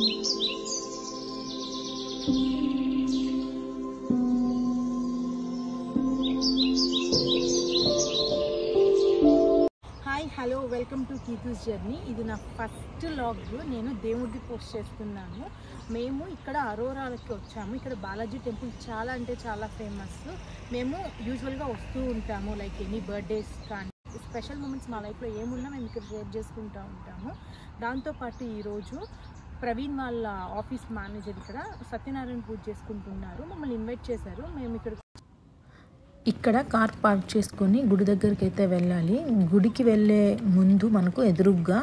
Hi hello welcome to Keethu's journey. ఇది నా first vlog. నేను దేవుడిది పోస్ట్ చేస్తున్నాను. మేము ఇక్కడ అరోరాలకి వచ్చాము. ఇక్కడ బాలాజీ టెంపుల్ చాలా అంటే చాలా ఫేమస్. మేము యూజువల్గా వస్తూ ఉంటాము, లైక్ ఎనీ బర్త్డేస్ కానీ స్పెషల్ మూమెంట్స్ మా లైఫ్లో ఏమున్నా మేము ఇక్కడ షేర్ చేసుకుంటూ ఉంటాము. దాంతోపాటు ఈరోజు ప్రవీణ్ వాళ్ళ ఆఫీస్ మేనేజర్ ఇక్కడ సత్యనారాయణ పూజ చేసుకుంటున్నారు. మమ్మల్ని ఇన్వైట్ చేశారు. మేము ఇక్కడ కార్ పార్క్ చేసుకొని గుడి దగ్గరికి అయితే వెళ్ళాలి. గుడికి వెళ్ళే ముందు మనకు ఎదురుగ్గా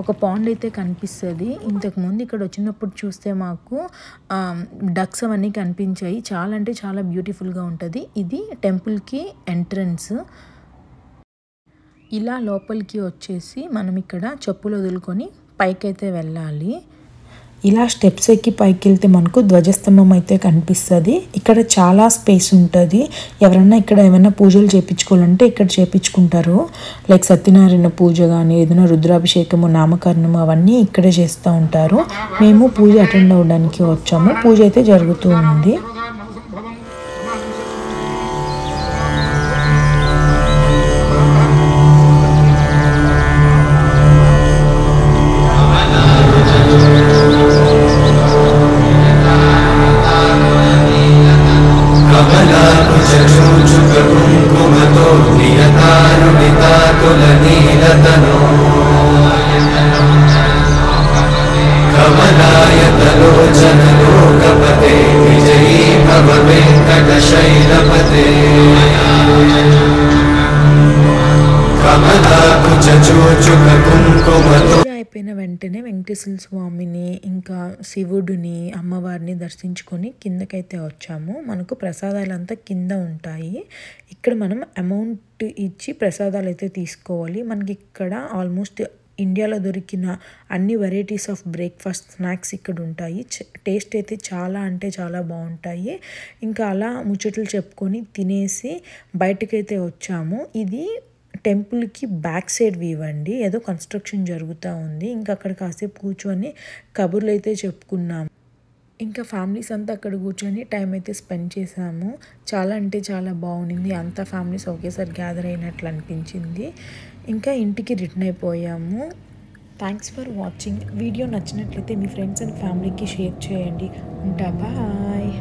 ఒక పాండ్ అయితే కనిపిస్తుంది. ఇంతకుముందు ఇక్కడ వచ్చినప్పుడు చూస్తే మాకు డక్స్ అవన్నీ కనిపించాయి. చాలా అంటే చాలా బ్యూటిఫుల్గా ఉంటుంది. ఇది టెంపుల్కి ఎంట్రన్స్. ఇలా లోపలికి వచ్చేసి మనం ఇక్కడ చెప్పులు వదులుకొని పైకైతే వెళ్ళాలి. ఇలా స్టెప్స్ ఎక్కి పైకి వెళ్తే మనకు ధ్వజస్తంభం అయితే కనిపిస్తుంది. ఇక్కడ చాలా స్పేస్ ఉంటుంది. ఎవరన్నా ఇక్కడ ఏమైనా పూజలు చేయించుకోవాలంటే ఇక్కడ చేయించుకుంటారు. లైక్ సత్యనారాయణ పూజ కానీ ఏదైనా రుద్రాభిషేకము నామకరణము అవన్నీ ఇక్కడే చేస్తూ ఉంటారు. మేము పూజ అటెండ్ అవ్వడానికి వచ్చాము. పూజ అయితే జరుగుతూ ఉంది. అయిపోయిన వెంటనే వెంకటేశ్వర స్వామిని ఇంకా శివుడిని అమ్మవారిని దర్శించుకొని కిందకైతే వచ్చాము. మనకు ప్రసాదాలంతా కింద ఉంటాయి. ఇక్కడ మనం అమౌంట్ ఇచ్చి ప్రసాదాలు అయితే తీసుకోవాలి. మనకి ఇక్కడ ఆల్మోస్ట్ ఇండియాలో దొరికిన అన్ని వెరైటీస్ ఆఫ్ బ్రేక్ఫాస్ట్ స్నాక్స్ ఇక్కడ ఉంటాయి. టేస్ట్ అయితే చాలా అంటే చాలా బాగుంటాయి. ఇంకా అలా ముచ్చట్లు చెప్పుకొని తినేసి బయటకైతే వచ్చాము. ఇది టెంపుల్కి బ్యాక్ సైడ్ వ్యూ అండి. ఏదో కన్స్ట్రక్షన్ జరుగుతూ ఉంది. ఇంకా అక్కడ కాసేపు కూర్చొని కబుర్లు అయితే చెప్పుకున్నాము. ఇంకా ఫ్యామిలీస్ అంతా అక్కడ కూర్చొని టైం అయితే స్పెండ్ చేసాము. చాలా అంటే చాలా బాగుంది. అంతా ఫ్యామిలీస్ ఒకేసారి గ్యాదర్ అయినట్లు అనిపించింది. ఇంకా ఇంటికి రిటర్న్ అయిపోయాము. Thanks for watching. వీడియో నచ్చినట్లయితే మీ ఫ్రెండ్స్ అండ్ ఫ్యామిలీకి షేర్ చేయండి. ఉంటా, బాయ్.